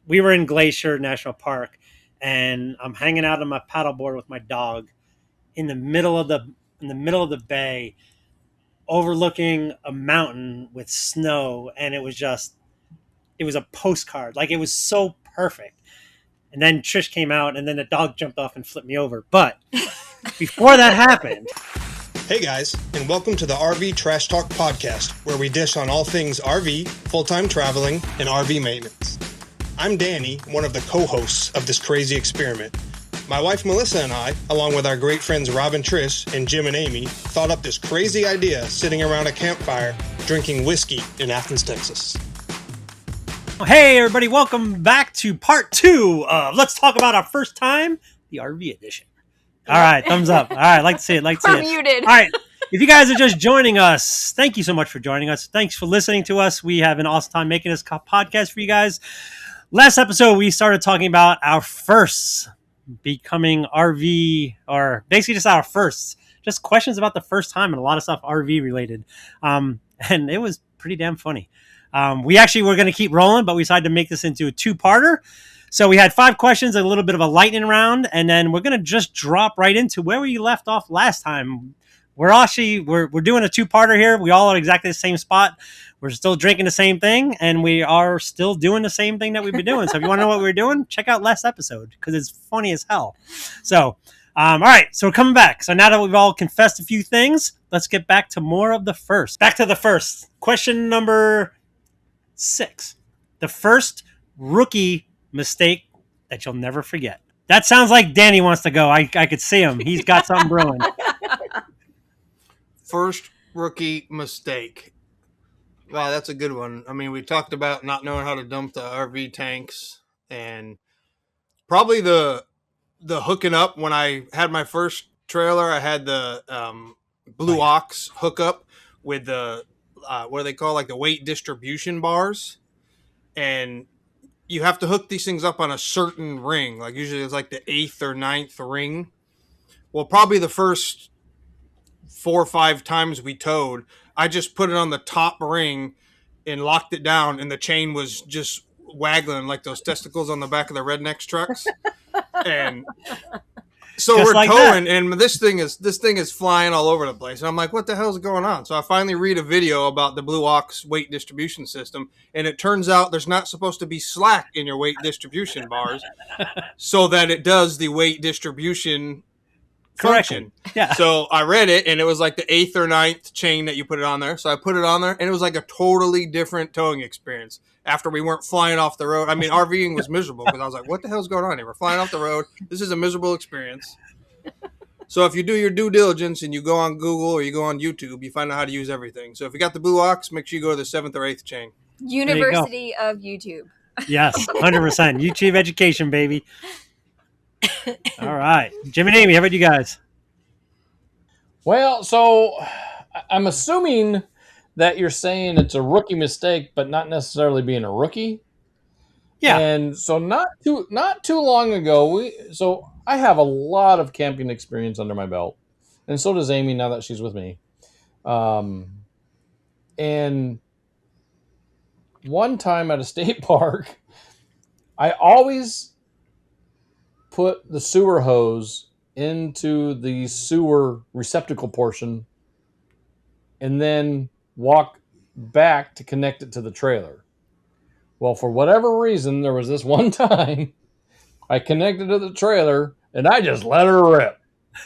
we were in Glacier National Park, and I'm hanging out on my paddleboard with my dog in the middle of the bay, overlooking a mountain with snow, and it was a postcard. Like, it was so perfect. And then Trish came out, and then the dog jumped off and flipped me over. But before that happened, hey guys, and welcome to the RV Trash Talk podcast, where we dish on all things RV, full-time traveling, and RV maintenance. I'm Danny, one of the co-hosts of this crazy experiment. My wife Melissa and I, along with our great friends Rob and Trish and Jim and Amy, thought up this crazy idea sitting around a campfire drinking whiskey in Athens, Texas. hey everybody, welcome back to part 2 of Let's Talk About Our First Time, the RV edition. All right, thumbs up. All right, like to see it. We're muted. All right, if you guys are just joining us, thank you so much for joining us. Thanks for listening to us. We have an awesome time making this podcast for you guys. Last episode, we started talking about our firsts, becoming RV, or basically just our firsts, just questions about the first time and a lot of stuff RV related. And it was pretty damn funny. We actually were going to keep rolling, but we decided to make this into a 2-parter. So we had 5 questions, a little bit of a lightning round, and then we're going to just drop right into where we left off last time. We're doing a 2-parter here. We all are exactly the same spot. We're still drinking the same thing, and we are still doing the same thing that we've been doing. So if you want to know what we're doing, check out last episode because it's funny as hell. So, all right. So we're coming back. So now that we've all confessed a few things, let's get back to more of the first. Back to the first. Question number 6. The first rookie mistake that you'll never forget. That sounds like Danny wants to go. I could see him. He's got something brewing. First rookie mistake. Wow, that's a good one. I mean, we talked about not knowing how to dump the RV tanks, and probably the hooking up. When I had my first trailer, I had the Blue Ox hookup with the what do they call, like the weight distribution bars, and you have to hook these things up on a certain ring. Like usually it's like the 8th or 9th ring. Well, probably the first 4 or 5 times we towed, I just put it on the top ring and locked it down, and the chain was just waggling like those testicles on the back of the rednecks trucks. And so just we're like towing, and this thing is flying all over the place. And I'm like, what the hell is going on? So I finally read a video about the Blue Ox weight distribution system, and it turns out there's not supposed to be slack in your weight distribution bars so that it does the weight distribution function. Yeah. So I read it, and it was like the 8th or 9th chain that you put it on there. So I put it on there, and it was like a totally different towing experience after we weren't flying off the road. I mean, RVing was miserable because I was like, what the hell's going on here? We're flying off the road. This is a miserable experience. So if you do your due diligence and you go on Google or you go on YouTube, you find out how to use everything. So if you got the Blue Ox, make sure you go to the 7th or 8th chain. University of YouTube. Yes, 100%. YouTube education, baby. All right. Jim and Amy, how about you guys? Well, so I'm assuming that you're saying it's a rookie mistake, but not necessarily being a rookie. Yeah. And so not too long ago, I have a lot of camping experience under my belt, and so does Amy now that she's with me. And one time at a state park, I always put the sewer hose into the sewer receptacle portion and then walk back to connect it to the trailer. Well, for whatever reason, there was this one time I connected to the trailer and I just let her rip.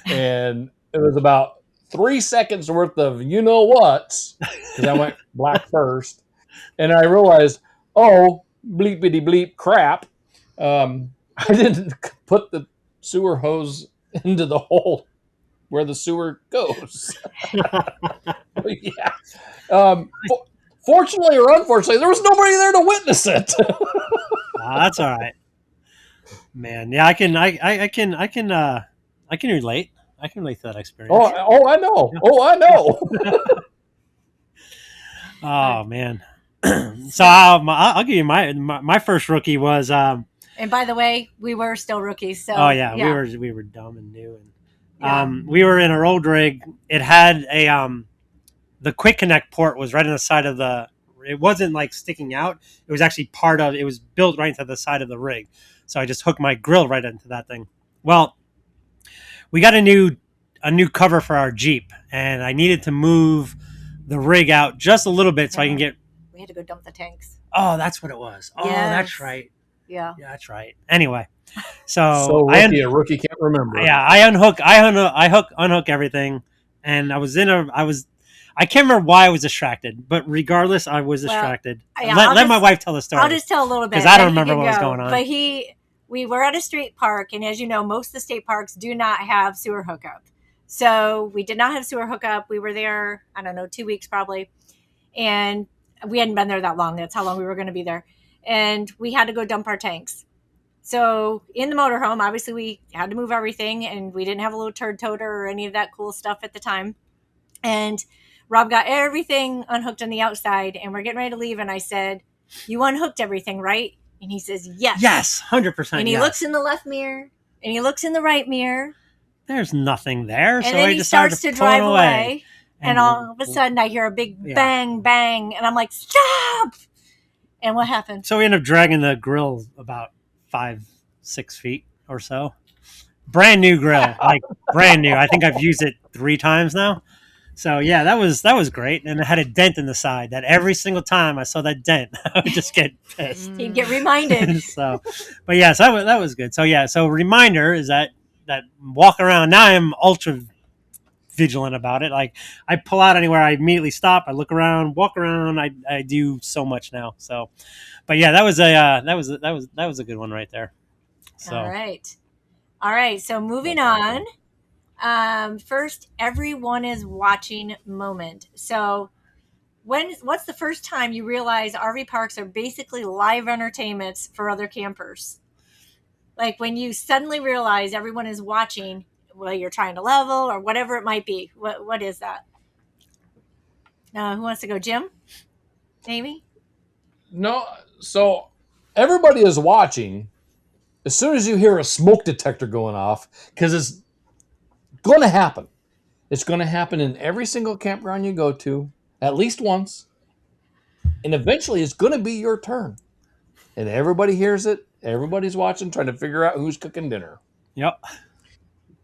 And it was about 3 seconds worth of you-know-whats, because I went black first. And I realized, oh, bleepity bleep crap. I didn't put the sewer hose into the hole where the sewer goes. Yeah. Fortunately or unfortunately, there was nobody there to witness it. That's all right, man. Yeah, I can relate. I can relate to that experience. Oh, I know. Oh, I know. Oh man. So I'll give you my first rookie was. And by the way, we were still rookies. So oh yeah. we were dumb and new, and we were in our old rig. It had a the quick connect port was right on the side of It wasn't like sticking out. It was actually it was built right into the side of the rig. So I just hooked my grill right into that thing. Well, we got a new cover for our Jeep, and I needed to move the rig out just a little bit so I can get. We had to go dump the tanks. Oh, that's what it was. Oh, Yes. that's right. Yeah. Yeah, that's right. Anyway, so a rookie can't remember. Yeah, I unhook everything, and I can't remember why I was distracted, but regardless, I was distracted. Yeah, let my wife tell the story. I'll just tell a little bit because I don't remember what was going on. But we were at a state park, and as you know, most of the state parks do not have sewer hookup. So we did not have sewer hookup. We were there, I don't know, 2 weeks probably, and we hadn't been there that long. That's how long we were going to be there, and we had to go dump our tanks. So in the motorhome, obviously we had to move everything, and we didn't have a little turd toter or any of that cool stuff at the time. And Rob got everything unhooked on the outside, and we're getting ready to leave. And I said, "You unhooked everything, right?" And he says, "Yes." Yes, 100%. And he looks in the left mirror, and he looks in the right mirror. There's nothing there. And so then I he decided starts to pull drive it away. And all of a sudden, I hear a big bang, bang. And I'm like, "Stop!" And what happened? So we end up dragging the grill about 5-6 feet or so. Brand new grill, like brand new. I think I've used it 3 times now. So yeah, that was great, and it had a dent in the side. That every single time I saw that dent, I would just get pissed. He'd get reminded. But yeah, so that was good. So yeah, so reminder is that walk around. Now I'm ultra vigilant about it. Like I pull out anywhere, I immediately stop. I look around, walk around. I do so much now. So, but yeah, that was a good one right there. So. All right. So moving on. First, everyone is watching moment. So what's the first time you realize RV parks are basically live entertainments for other campers? Like when you suddenly realize everyone is watching, well, you're trying to level or whatever it might be. What is that? Who wants to go? Jim? Amy? No. So everybody is watching as soon as you hear a smoke detector going off, because it's going to happen. It's going to happen in every single campground you go to at least once. And eventually it's going to be your turn. And everybody hears it. Everybody's watching, trying to figure out who's cooking dinner. Yep.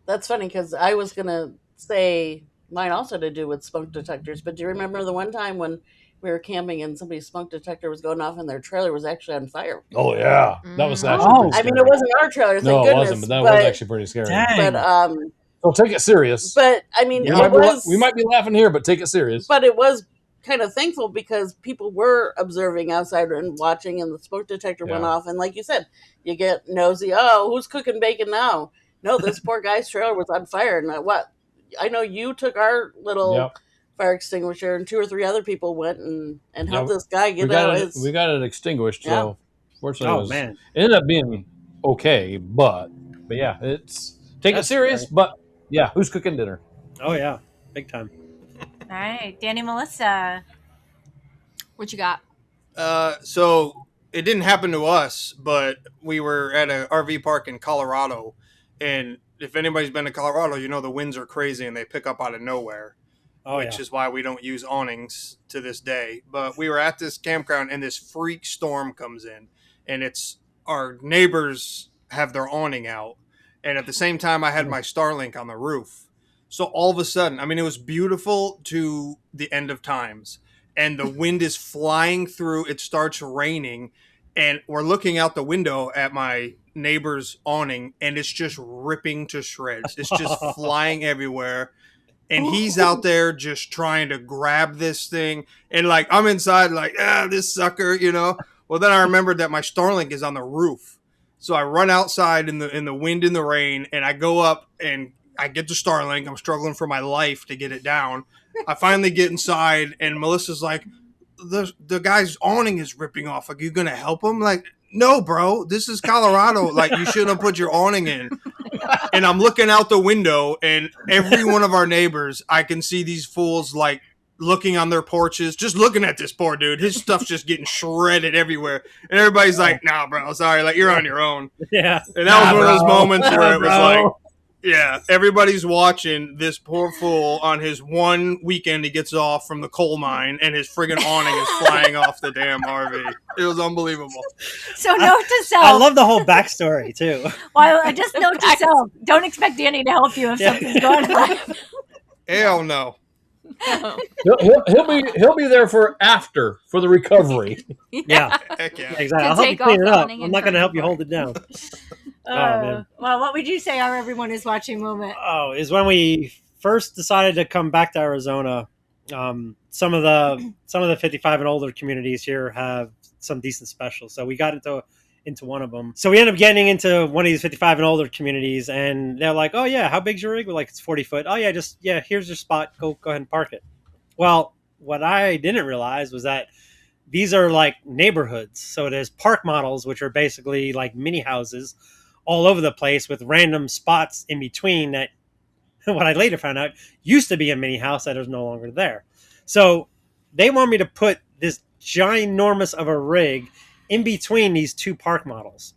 That's funny because I was going to say mine also to do with smoke detectors. But do you remember the one time when we were camping and somebody's smoke detector was going off and their trailer was actually on fire? Oh, yeah. That was actually Oh. pretty I scary. mean, it wasn't our trailer, thank goodness. No, it wasn't, but that was actually pretty scary. Dang. But, So take it serious. but I mean, we might be laughing here, but take it serious. But it was kind of thankful because people were observing outside and watching, and the smoke detector went off. And like you said, you get nosy. Oh, who's cooking bacon now? No, this poor guy's trailer was on fire. And I know you took our little fire extinguisher, and 2 or 3 other people went and helped this guy get out. We got it extinguished. So fortunately, man, it ended up being okay. But yeah, take it serious. Scary. But yeah, who's cooking dinner? Oh yeah, big time. All right. Danny, Melissa. What you got? So it didn't happen to us, but we were at an RV park in Colorado, and if anybody's been to Colorado, you know the winds are crazy and they pick up out of nowhere, which is why we don't use awnings to this day. But we were at this campground, and this freak storm comes in, and it's our neighbors have their awning out, and at the same time I had my Starlink on the roof. So all of a sudden, I mean, it was beautiful to the end of times, and the wind is flying through. It starts raining, and we're looking out the window at my neighbor's awning, and it's just ripping to shreds. It's just flying everywhere. And he's out there just trying to grab this thing. And like, I'm inside like, this sucker, you know? Well, then I remembered that my Starlink is on the roof. So I run outside in the wind and the rain, and I go up and I get the Starlink. I'm struggling for my life to get it down. I finally get inside, and Melissa's like, the guy's awning is ripping off. Like, you going to help him? Like, no, bro, this is Colorado. Like, you shouldn't have put your awning in. And I'm looking out the window, and every one of our neighbors, I can see these fools, like, looking on their porches, just looking at this poor dude. His stuff's just getting shredded everywhere. And everybody's like, nah, bro, sorry. Like, you're on your own. Yeah. And that was one of those moments where it was like, Yeah, everybody's watching this poor fool on his one weekend he gets off from the coal mine, and his friggin' awning is flying off the damn RV. It was unbelievable. So note to self. I love the whole backstory too. Well, just note to self. Don't expect Danny to help you if something's going on. Hell no. He'll be there for the recovery. Yeah, Heck yeah. exactly. I'll help you clean it up. I'm not going to help you hold it down. Man. Well, what would you say our everyone is watching moment? Oh, is when we first decided to come back to Arizona. Some of the 55 and older communities here have some decent specials, so we got into one of them. So we ended up getting into one of these 55 and older communities, and they're like, "Oh yeah, how big's your rig?" We're like, "It's 40 foot." "Oh yeah, here's your spot. Go ahead and park it." Well, what I didn't realize was that these are like neighborhoods. So there's park models, which are basically like mini houses all over the place with random spots in between that what I later found out used to be a mini house that is no longer there. So they want me to put this ginormous of a rig in between these two park models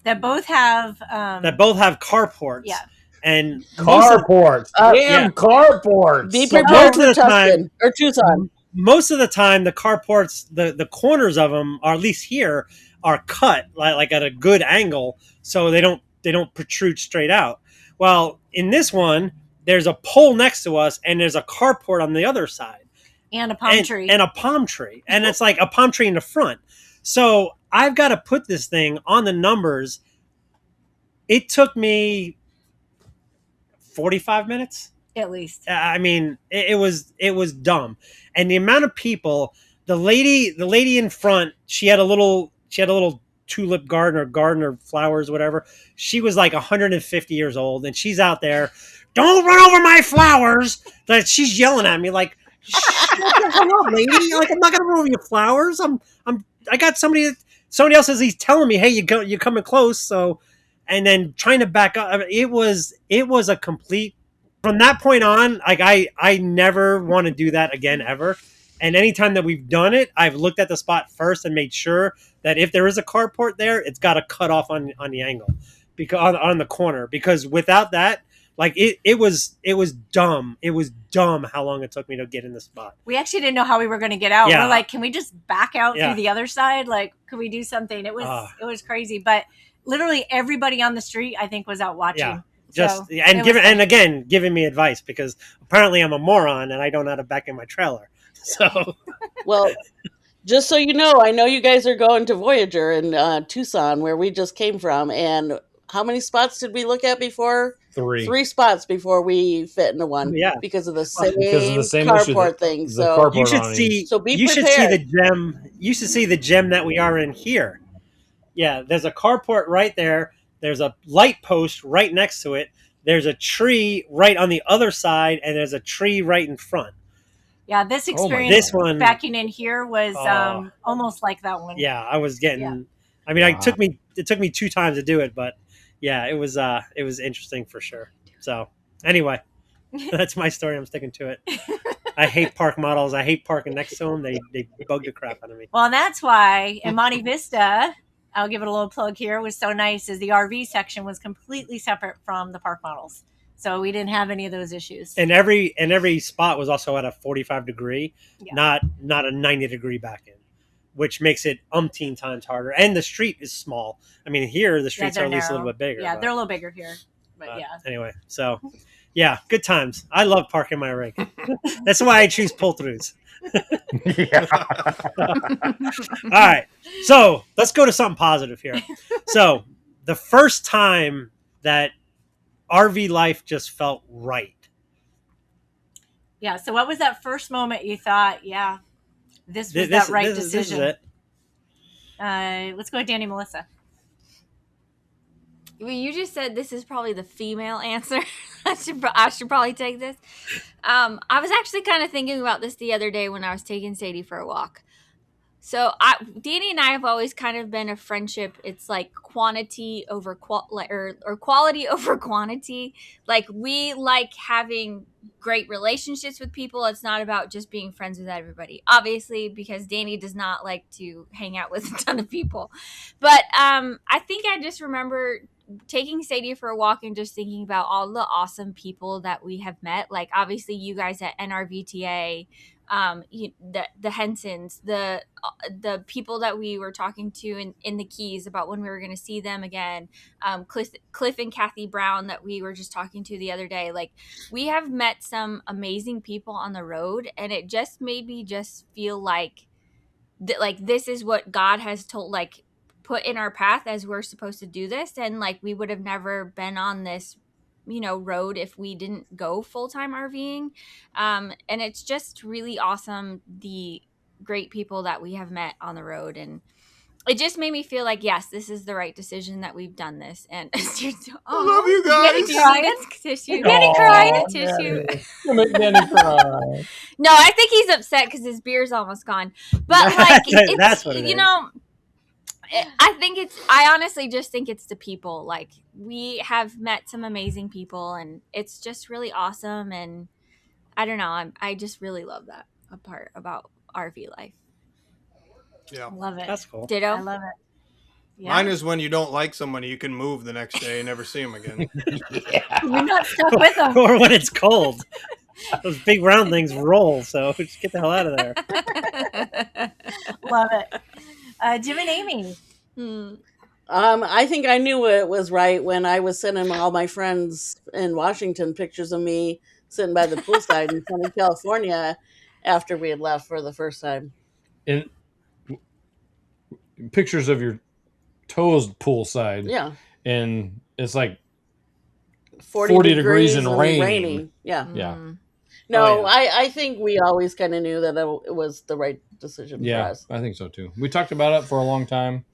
that both have carports. Yeah. And carports. Carports. Be prepared for Tuscan or Tucson. Most of the time, the carports, the corners of them, or at least here, are cut like at a good angle, so they don't protrude straight out. Well, in this one, there's a pole next to us, and there's a carport on the other side, and a palm tree, and it's like a palm tree in the front. So I've got to put this thing on the numbers. It took me 45 minutes at least. I mean, it was dumb, and the amount of people. The lady in front, she had a little tulip garden or flowers, whatever. She was like 150 years old, and she's out there. "Don't run over my flowers!" That she's yelling at me like, "Shut up, lady! Like, I'm not gonna run over your flowers. I got somebody else says he's telling me, hey, you're coming close." So, and then trying to back up. I mean, it was a complete. From that point on, like I never want to do that again ever. And anytime that we've done it, I've looked at the spot first and made sure that if there is a carport there, it's got to cut off on the angle, because on the corner. Because without that, like it was dumb. It was dumb how long it took me to get in the spot. We actually didn't know how we were going to get out. Yeah. We're like, can we just back out through the other side? Like, could we do something? It was crazy, but literally everybody on the street, I think, was out watching. Yeah. Giving me advice, because apparently I'm a moron and I don't know how to back in my trailer. So, well, just so you know, I know you guys are going to Voyager in Tucson, where we just came from. And how many spots did we look at before? 3 spots before we fit into one. Yeah, because of the same carport thing. So you should see. So be you prepared. should see the gem. You should see the gem that we are in here. Yeah, there's a carport right there. There's a light post right next to it. There's a tree right on the other side, and there's a tree right in front. Yeah, this experience, this one backing in here was almost like that one. Yeah, I was getting. Yeah. I mean, it took me 2 times to do it, but yeah, it was interesting for sure. So anyway, that's my story. I'm sticking to it. I hate park models. I hate parking next to them. They bug the crap out of me. Well, and that's why in Monte Vista, I'll give it a little plug here, was so nice, is the RV section was completely separate from the park models. So we didn't have any of those issues. And every spot was also at a 45 degree, not a 90 degree back in, which makes it umpteen times harder. And the street is small. I mean, here the streets are at least a little bit bigger. Yeah, they're a little bigger here. But yeah. Anyway, so yeah, good times. I love parking my rig. That's why I choose pull-throughs. All right, so let's go to something positive here. So the first time that RV life just felt right. Yeah, so what was that first moment you thought, yeah, this was that right decision? This is it. Let's go with Danny, Melissa. Well, you just said this is probably the female answer. I should probably take this. I was actually kind of thinking about this the other day when I was taking Sadie for a walk. So Danny and I have always kind of been a friendship. It's like quantity over or quality over quantity. Like we like having great relationships with people. It's not about just being friends with everybody. Obviously, because Danny does not like to hang out with a ton of people. But I think I just remember taking Sadie for a walk and just thinking about all the awesome people that we have met. Like obviously you guys at NRVTA, the Hensons, the people that we were talking to in the Keys about when we were going to see them again, Cliff and Kathy Brown that we were just talking to the other day. Like we have met some amazing people on the road, and it just made me just feel like like this is what God has told, like put in our path as we're supposed to do this, and like we would have never been on this road if we didn't go full-time RVing. And it's just really awesome, the great people that we have met on the road, and it just made me feel like, yes, this is the right decision that we've done this. And I love you guys. Crying? Tissue. Danny crying? Tissue. You make Danny cry. No, I think he's upset because his beer's almost gone. But like, it's, That's what it is. I honestly just think it's the people. Like we have met some amazing people, and it's just really awesome. And I don't know, I just really love that part about RV life. Yeah. Love it. That's cool. Ditto. I love it. Yeah. Mine is when you don't like somebody, you can move the next day and never see them again. You're not stuck with them. Or when it's cold. Those big round things roll, so just get the hell out of there. Love it. Jim and Amy. I think I knew it was right when I was sending all my friends in Washington pictures of me sitting by the poolside in sunny California after we had left for the first time. And pictures of your toes poolside. Yeah. And it's like 40 degrees and rainy. Yeah. Yeah. No, Oh, yeah. I think we always kind of knew that it was the right decision for Yeah, us. I think so too. We talked about it for a long time.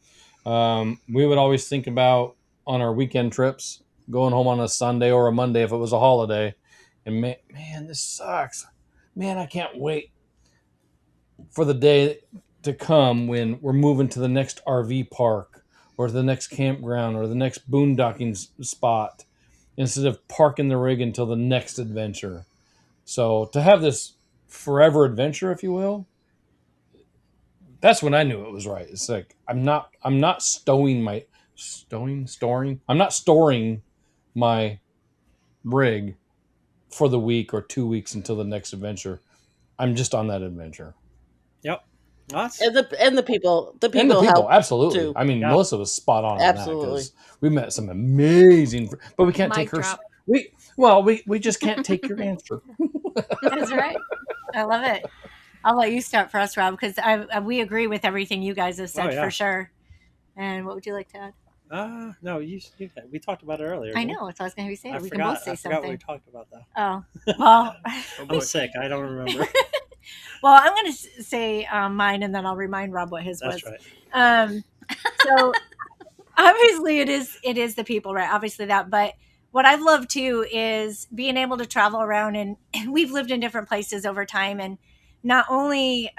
We would always think about on our weekend trips, going home on a Sunday or a Monday if it was a holiday. And man, this sucks. Man, I can't wait for the day to come when we're moving to the next RV park or the next campground or the next boondocking spot instead of parking the rig until the next adventure. So to have this forever adventure, if you will, that's when I knew it was right. It's like I'm not storing my rig for the week or 2 weeks until the next adventure. I'm just on that adventure. Yep. That's And the people help absolutely. too. I mean, Yeah. Melissa was spot on Absolutely. that because we met some amazing, but we can't Mic take her. drop. We just can't take your answer. That's right. I love it. I'll let you start for us, Rob, because we agree with everything you guys have said Oh, yeah. for sure. And what would you like to add? no, you we talked about it earlier. I know. That's what I was going to be saying. I We forgot, can both say I forgot what we something. talked about though. Oh, well, Oh, boy. I'm sick. I don't remember. well, I'm going to say mine, and then I'll remind Rob what his That's was. right. So obviously it is the people, right? Obviously that, but what I've loved too is being able to travel around, and we've lived in different places over time, and not only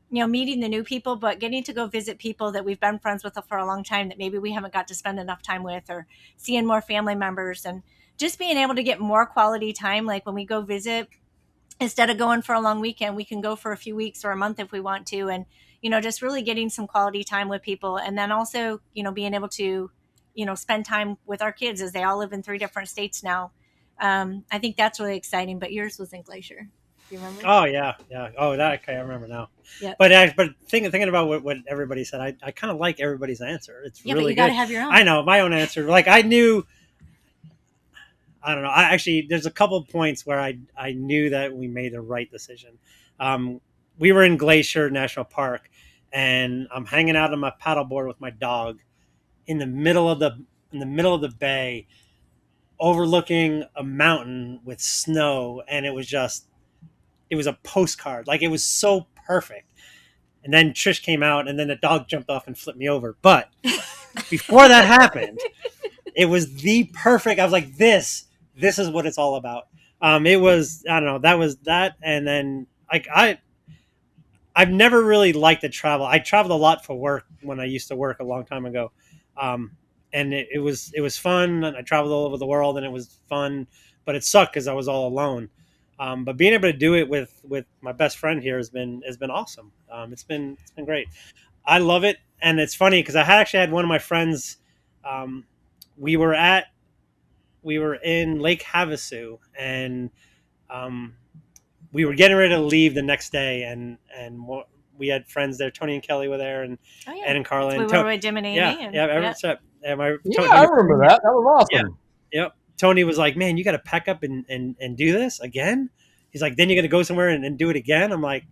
meeting the new people, but getting to go visit people that we've been friends with for a long time that maybe we haven't got to spend enough time with, or seeing more family members, and just being able to get more quality time. Like when we go visit, instead of going for a long weekend, we can go for a few weeks or a month if we want to, and just really getting some quality time with people. And then also being able to spend time with our kids as they all live in 3 different states now. I think that's really exciting. But yours was in Glacier. Do you remember? Oh yeah. Oh, that okay. I remember now. Yeah. But thinking about what everybody said, I kind of like everybody's answer. It's Yeah, really but you got to good. have your own. I know my own answer. Like I knew. I don't know. There's a couple points where I knew that we made the right decision. We were in Glacier National Park, and I'm hanging out on my paddleboard with my dog in the middle of the bay, overlooking a mountain with snow, and it was a postcard. Like it was so perfect. And then Trish came out, and then the dog jumped off and flipped me over. But before that happened, it was the perfect. I was like, this is what it's all about. It was, I don't know, that was that. And then like I I've never really liked to travel. I traveled a lot for work when I used to work a long time ago. And it was fun. And I traveled all over the world and it was fun, but it sucked because I was all alone. But being able to do it with my best friend here has been awesome. It's been great. I love it. And it's funny because I had actually had one of my friends, we were in Lake Havasu and, we were getting ready to leave the next day, and we had friends there. Tony and Kelly were there, and Ed and Carla. We And were with Jimnamy. Yeah, and, yeah, I remember that. That was awesome. Yep. Tony was like, "Man, you got to pack up and do this again." He's like, "Then you're gonna go somewhere and do it again." I'm like,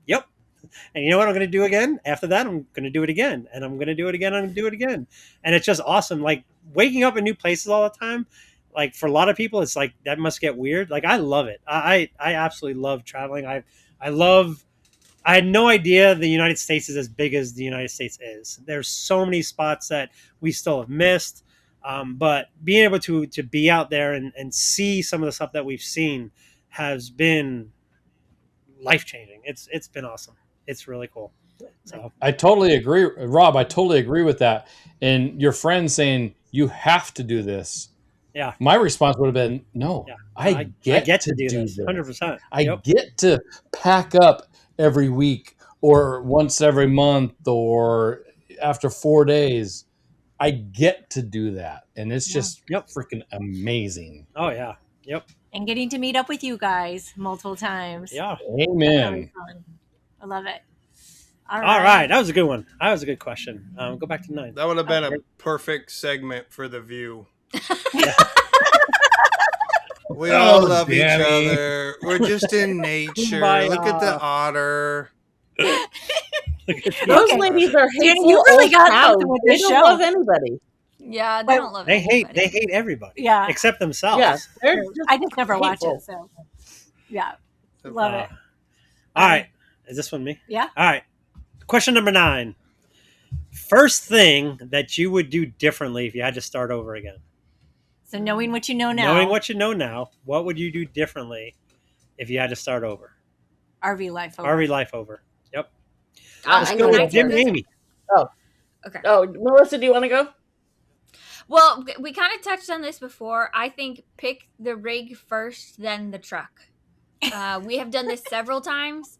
"Yep." And you know what I'm going to do again? After that, I'm going to do it again. And I'm going to do it again. I'm going to do it again. And it's just awesome. Like waking up in new places all the time. Like for a lot of people, it's like that must get weird. Like I love it. I absolutely love traveling. I had no idea the United States is as big as the United States is. There's so many spots that we still have missed. But being able to be out there and see some of the stuff that we've seen has been life-changing. It's been awesome. It's really cool. So I totally agree, Rob. I totally agree with that. And your friend saying you have to do this. Yeah. My response would have been, no, Yeah. I get to do this. this. 100%. I get to pack up every week or once every month or after 4 days. I get to do that. And it's just freaking amazing. Oh, yeah. Yep. And getting to meet up with you guys multiple times. Yeah. Amen. Really fun. I love it. All right. That was a good one. That was a good question. Go back to 9. That would have been a perfect segment for The View. We all love each other. We're just in nature. Look at the otter. Those ladies are hateful. You really old got cows. something with They this don't show. love anybody. Yeah, they don't love They anybody. hate everybody. Yeah. Except themselves. Yeah, I just never watch hateful. it. So, yeah. Love it. All right. Is this one me? Yeah. All right. Question number 9. First thing that you would do differently if you had to start over again. So knowing what you know now. Knowing what you know now, what would you do differently if you had to start over? RV life over. RV life over. Yep. Let's go with Jimnamy. Okay. Oh, Melissa, do you want to go? Well, we kind of touched on this before. I think pick the rig first, then the truck. We have done this several times.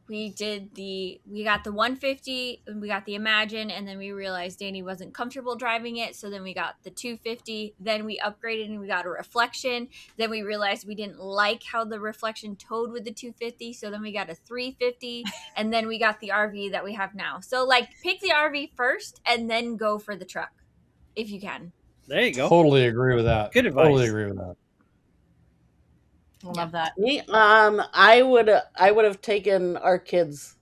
We got the 150 and we got the Imagine, and then we realized Danny wasn't comfortable driving it. So then we got the 250, then we upgraded and we got a Reflection. Then we realized we didn't like how the Reflection towed with the 250. So then we got a 350 and then we got the RV that we have now. So like pick the RV first and then go for the truck if you can. There you go. Totally agree with that. Good advice. Totally agree with that. I love that. Me, I would have taken our kids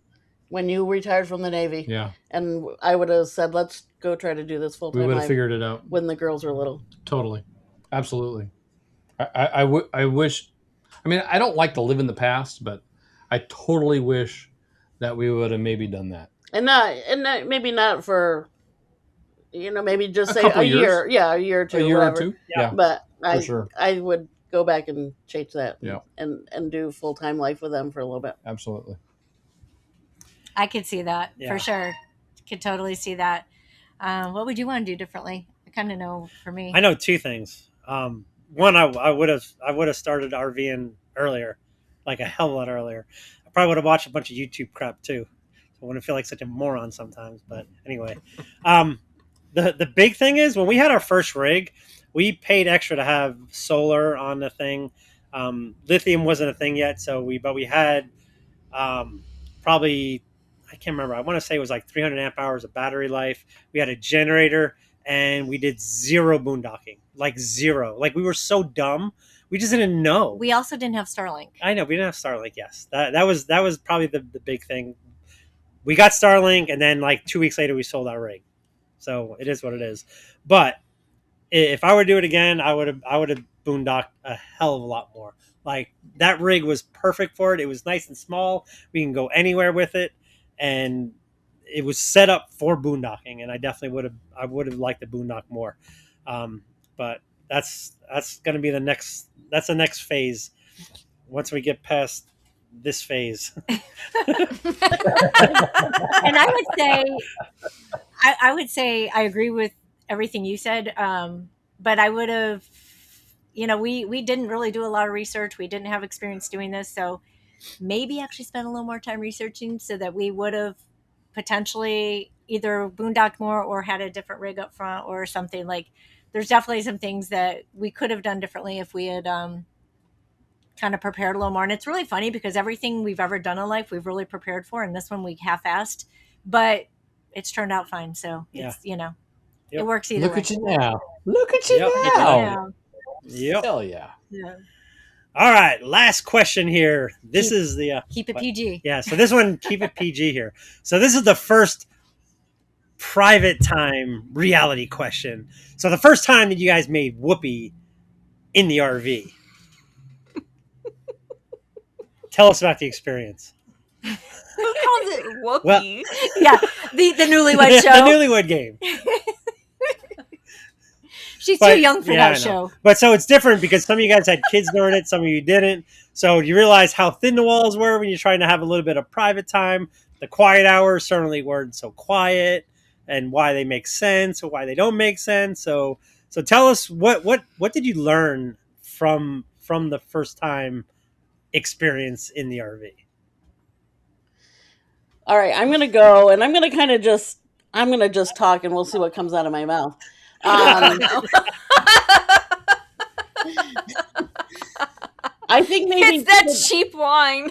when you retired from the Navy. Yeah. And I would have said, let's go try to do this full time. We would have figured it out. When the girls were little. Totally. Absolutely. I wish, I mean, I don't like to live in the past, but I totally wish that we would have maybe done that. And not maybe not for, maybe just A say couple a years. year. Yeah, a year or two. A year whatever. or two. Yeah. But For sure. I would go back and change that. Yeah. And do full time life with them for a little bit. Absolutely. I could see that Yeah. for sure. Could totally see that. What would you want to do differently? I kind of know for me. I know 2 things. One, I would have started RVing earlier, like a hell of a lot earlier. I probably would have watched a bunch of YouTube crap too. So I wouldn't feel like such a moron sometimes. But anyway, the big thing is when we had our first rig, we paid extra to have solar on the thing. Lithium wasn't a thing yet, but we had probably, I can't remember. I want to say it was like 300 amp hours of battery life. We had a generator, and we did 0 boondocking, like 0. Like we were so dumb, we just didn't know. We also didn't have Starlink. I know we didn't have Starlink. Yes, that was probably the big thing. We got Starlink, and then like 2 weeks later, we sold our rig. So it is what it is. But if I were to do it again, I would have boondocked a hell of a lot more. Like that rig was perfect for it. It was nice and small. We can go anywhere with it, and it was set up for boondocking. And I definitely would have liked the boondock more. But that's going to be the next phase. Once we get past this phase. And I would say I agree with everything you said. But I would have, we didn't really do a lot of research. We didn't have experience doing this. So maybe actually spend a little more time researching so that we would have potentially either boondocked more or had a different rig up front or something. Like there's definitely some things that we could have done differently if we had kind of prepared a little more. And it's really funny because everything we've ever done in life, we've really prepared for. And this one we half-assed, but it's turned out fine. So it's, it works either way. Look at you now. Look at you now. Yep. Hell yeah. Yeah. All right. Last question here. This is the... keep it PG. Yeah. So this one, keep it PG here. So this is the first private time reality question. So the first time that you guys made whoopee in the RV. Tell us about the experience. Who calls it whoopee? Well, Yeah, the newlywed show. The newlywed game. She's too young for that I know. show. But so it's different because some of you guys had kids during it, some of you didn't. So you realize how thin the walls were when you're trying to have a little bit of private time. The quiet hours certainly weren't so quiet, and why they make sense or why they don't make sense. So tell us what did you learn from the first time experience in the RV? All right, I'm gonna go, and I'm gonna just talk, and we'll see what comes out of my mouth. I think maybe it's that cheap wine.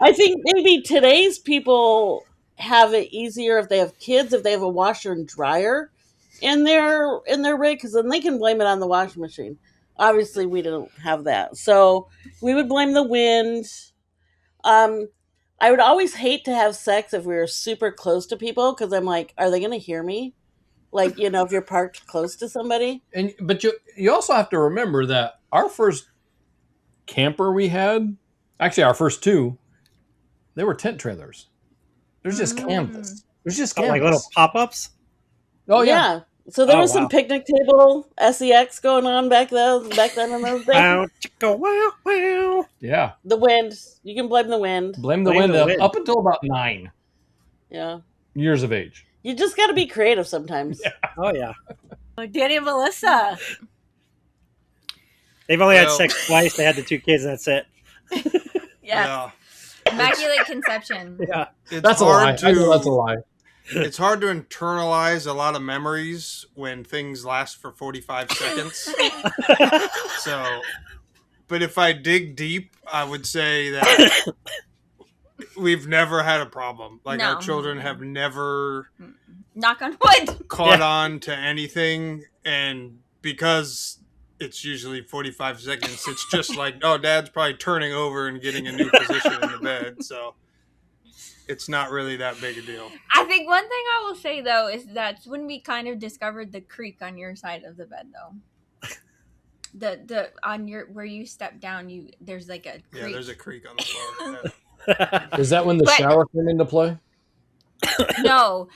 I think maybe today's people have it easier if they have kids, if they have a washer and dryer in their rig, because then they can blame it on the washing machine. Obviously, we didn't have that, so we would blame the wind. I would always hate to have sex if we were super close to people, because I'm like, are they going to hear me? Like, if you're parked close to somebody. But you also have to remember that our first camper we had, actually our first two, they were tent trailers. There's just canvas. There's just canvas. Like little pop-ups? Oh, yeah. So there was some picnic table SEX going on back then in those days. Wow, chicka, wow, wow. Yeah. The wind. You can blame the wind. Blame the wind up until about 9 years of age. You just got to be creative sometimes. Yeah. Oh, yeah. Danny and Melissa. They've only had sex twice. They had the 2 kids, and that's it. Yeah. Immaculate conception. Yeah. That's a lie. I know that's a lie. It's hard to internalize a lot of memories when things last for 45 seconds. But if I dig deep, I would say that we've never had a problem. Like our children have never, knock on wood, caught on to anything. And because it's usually 45 seconds, it's just like, oh, Dad's probably turning over and getting a new position in the bed. So it's not really that big a deal. I think one thing I will say though is that's when we kind of discovered the creak on your side of the bed though. The on your where you step down, there's like a creak. Yeah, there's a creak on the floor. Is that when the shower came into play? No,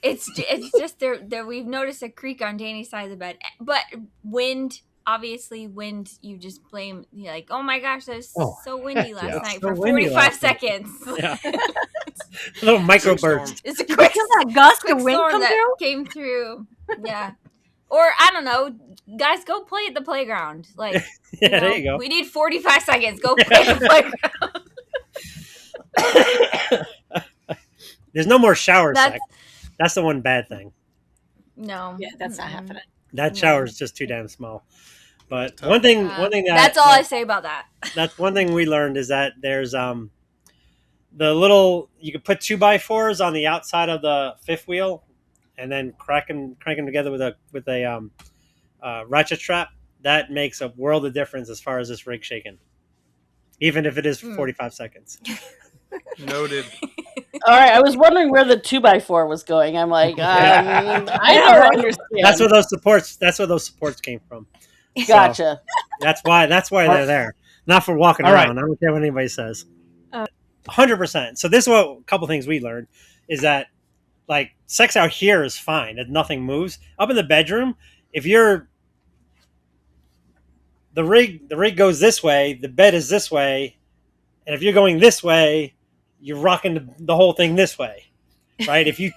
it's just there. We've noticed a creak on Danny's side of the bed, but wind. Obviously, wind. You just blame. You're like, oh my gosh, it was so windy last night for 45 seconds. Yeah. A little microburst. It's a quick that gust of wind came through. Yeah. Or I don't know, guys, go play at the playground. Like, there you go. We need 45 seconds. Go play at the playground. There's no more shower sex. That's the one bad thing. No. Yeah, that's not happening. That shower is just too damn small. But one thing that's all I say about that. That's one thing we learned is that there's the little, you can put 2x4s on the outside of the fifth wheel, and then crank them together with a ratchet strap. That makes a world of difference as far as this rig shaking, even if it is for 45 seconds. Noted. All right, I was wondering where the 2x4 was going. I'm like, I don't understand. That's where those supports came from. Gotcha. So that's why they're there, not for walking around. I don't care what anybody says. 100%. So this is what a couple things we learned is that, like, sex out here is fine if nothing moves. Up in the bedroom, if the rig goes this way, the bed is this way, And if you're going this way, you're rocking the whole thing this way, right? If you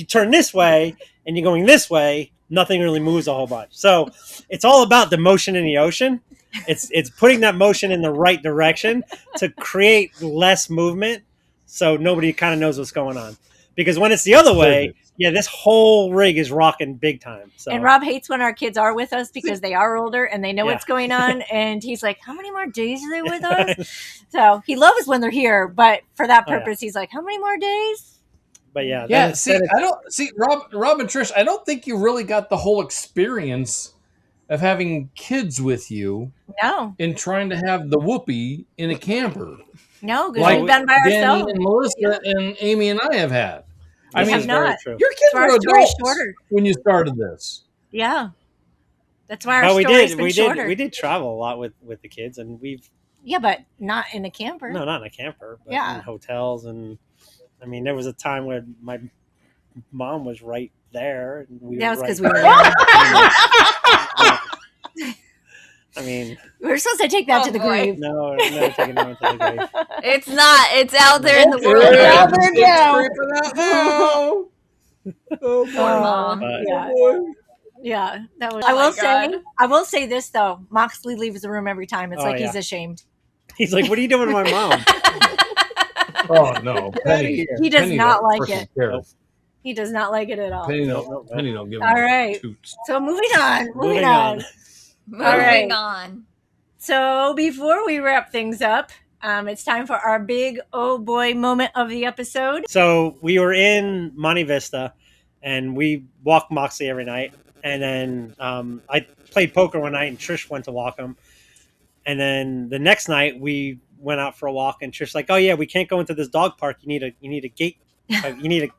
turn this way and you're going this way, nothing really moves a whole bunch. So it's all about the motion in the ocean. It's putting that motion in the right direction to create less movement, so nobody kind of knows what's going on. Because when it's the other way, yeah, this whole rig is rocking big time. So. And Rob hates when our kids are with us because they are older and they know what's going on. And he's like, how many more days are they with us? So he loves when they're here. But for that purpose, he's like, how many more days? But yeah. Yeah, Rob and Trish, I don't think you really got the whole experience of having kids with you. No. In trying to have the whoopee in a camper. No, because we've been by Danny ourselves. And Melissa and Amy and I have had. I mean, not. Your kids were adults when you started this. Yeah. That's why our story's been shorter. We did travel a lot with the kids, and we've... Yeah, but not in a camper. No, not in a camper. But in hotels. And, I mean, there was a time where my mom was right there. And that was because we were I mean, we're supposed to take that to the grave. No, never taking that to the grave. It's not. It's out there in the world. It's out there now. Oh, poor mom. Yeah, that was. God. I will say this though. Moxley leaves the room every time. It's he's ashamed. He's like, "What are you doing to my mom?" Oh no, Penny. He does not like it. He does not like it at all. Penny don't give. All right. So moving on. Moving on. So before we wrap things up, it's time for our big oh boy moment of the episode. So we were in Monte Vista, and we walk Moxley every night. And then I played poker one night, and Trish went to walk him. And then the next night we went out for a walk, and Trish's like, "Oh yeah, we can't go into this dog park. You need a gate. You need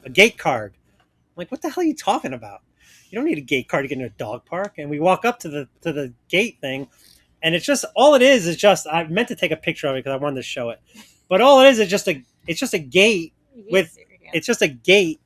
a gate card." I'm like, "What the hell are you talking about? You don't need a gate card to get into a dog park." And we walk up to the gate thing, and it's just all it is just I meant to take a picture of it because I wanted to show it, but all it is just a gate with it's just a gate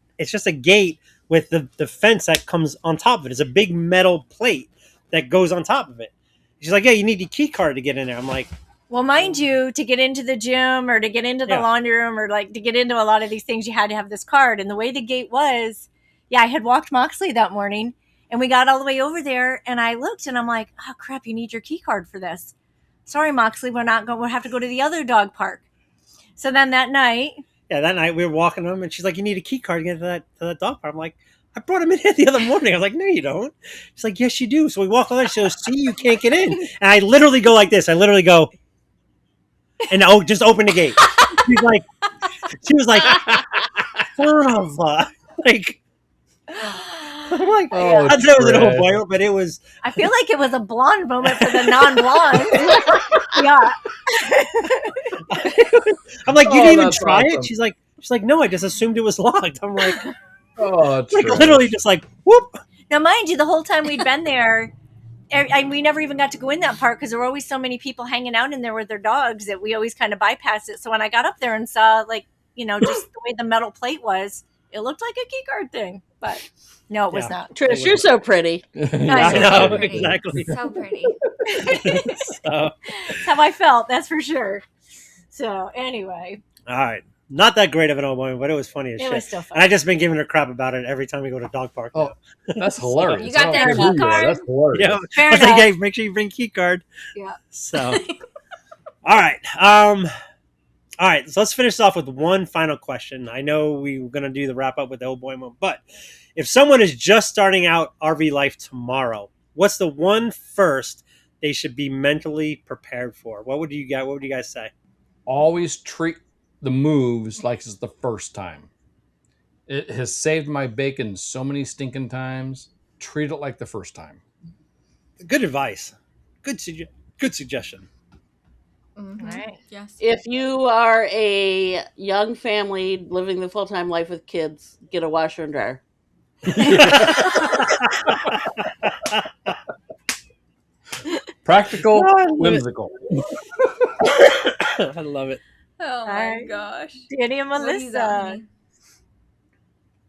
with the fence that comes on top of it. It's a big metal plate that goes on top of it. She's like, "Yeah, you need your key card to get in there." I'm like, well, mind you, to get into the gym or to get into the laundry room or like to get into a lot of these things, you had to have this card. And the way the gate was, I had walked Moxley that morning and we got all the way over there and I looked and I'm like, oh crap, you need your key card for this. Sorry, Moxley, we'll have to go to the other dog park. So then that night we were walking them and she's like, you need a key card to get to that dog park. I'm like, I brought him in here the other morning. I was like, no, you don't. She's like, yes, you do. So we walk over there. She goes, see, you can't get in. And I literally go like this. I literally go, and just open the gate. She was like, son of a, like, I'm like, I'd say it was an old boy, but it was. I feel like it was a blonde moment for the non-blonde. I'm like, you didn't even try it? She's like, no, I just assumed it was locked. I'm like, literally just like, whoop. Now, mind you, the whole time we'd been there, and we never even got to go in that park because there were always so many people hanging out in there with their dogs that we always kind of bypassed it. So when I got up there and saw, just the way the metal plate was, it looked like a key card thing, but no, it was not. Trish, you're so pretty. I know, exactly. So pretty. That's how I felt, that's for sure. So anyway. All right. Not that great of an old woman, but it was funny as shit. It was still fun. And I just been giving her crap about it every time we go to dog park. Oh, that's hilarious. You got that key card? That's hilarious. Yeah. Fair I was enough. like, hey, make sure you bring key card. Yeah. So, all right. All right. So let's finish off with one final question. I know we were going to do the wrap up with the old boy moment, but if someone is just starting out RV life tomorrow, what's the one first they should be mentally prepared for? What would you guys say? Always treat the moves like it's the first time. It has saved my bacon so many stinking times. Treat it like the first time. Good advice. Good suggestion. Mm-hmm. Right. Yes. If you are a young family living the full-time life with kids, get a washer and dryer. Practical, whimsical. I love it. Oh my gosh. Danny and What do you got, Melissa. honey?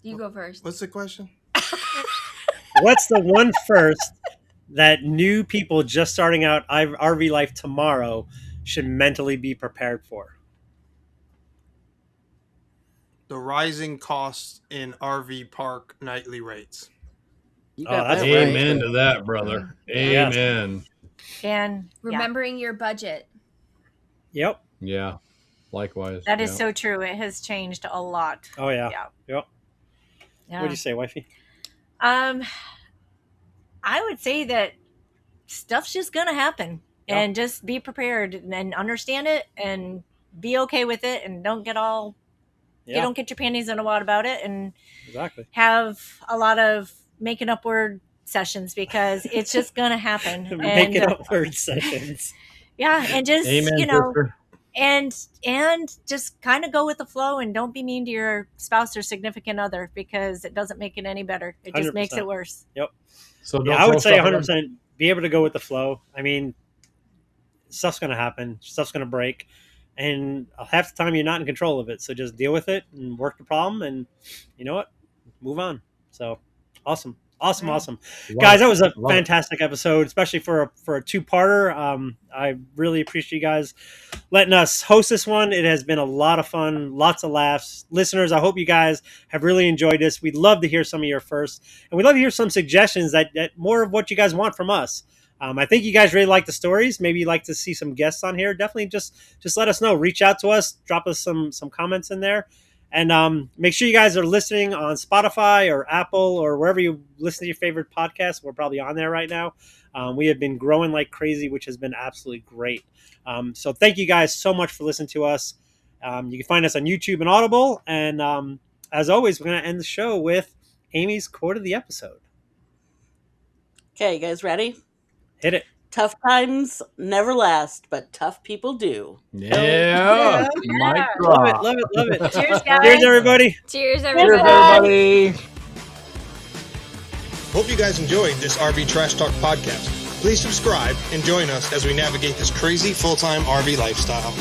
You go first. What's the question? What's the one first that new people just starting out RV life tomorrow should mentally be prepared for? The rising costs in RV park nightly rates. You Oh, got that's that right. right. Amen to that, brother. Yes. Amen. And Remembering your budget. Yep. Yeah. Likewise. that is yeah. so true. It has changed a lot. Oh yeah. Yeah. Yep. Yeah. What'd you say, wifey? I would say that stuff's just gonna happen, Yeah. and just be prepared and understand it and be okay with it, and don't get all Yeah. don't get your panties in a wad about it, and Exactly. have a lot of making up word sessions, because it's just gonna happen. Making And up word sessions. yeah, and just Amen, you know, sister. and just kind of go with the flow, and don't be mean to your spouse or significant other, because it doesn't make it any better. It just makes 100%. it worse. So don't Yeah, I would throw say stuff 100% be able to go with the flow. I mean, stuff's going to happen. Stuff's going to break. And half the time you're not in control of it. So just deal with it and work the problem. And you know what? Move on. So awesome. Awesome. Right. Awesome. Love Guys, it. that was a Love it. fantastic episode, especially for a two-parter. I really appreciate you guys letting us host this one. It has been a lot of fun, lots of laughs. Listeners, I hope you guys have really enjoyed this. We'd love to hear some of your first, and we'd love to hear some suggestions that more of what you guys want from us. I think you guys really like the stories. Maybe you'd like to see some guests on here. Definitely just let us know. Reach out to us. Drop us some comments in there. And make sure you guys are listening on Spotify or Apple or wherever you listen to your favorite podcast. We're probably on there right now. We have been growing like crazy, which has been absolutely great. So thank you guys so much for listening to us. You can find us on YouTube and Audible. And as always, we're going to end the show with Amy's quote of the episode. Okay, you guys ready? Hit it. Tough times never last, but tough people do. Yeah. Mic Love it. drop. Love it. Love it. Cheers, guys. Cheers, everybody. Cheers, Cheers, everybody. everybody. Hope you guys enjoyed this RV Trash Talk podcast. Please subscribe and join us as we navigate this crazy full-time RV lifestyle.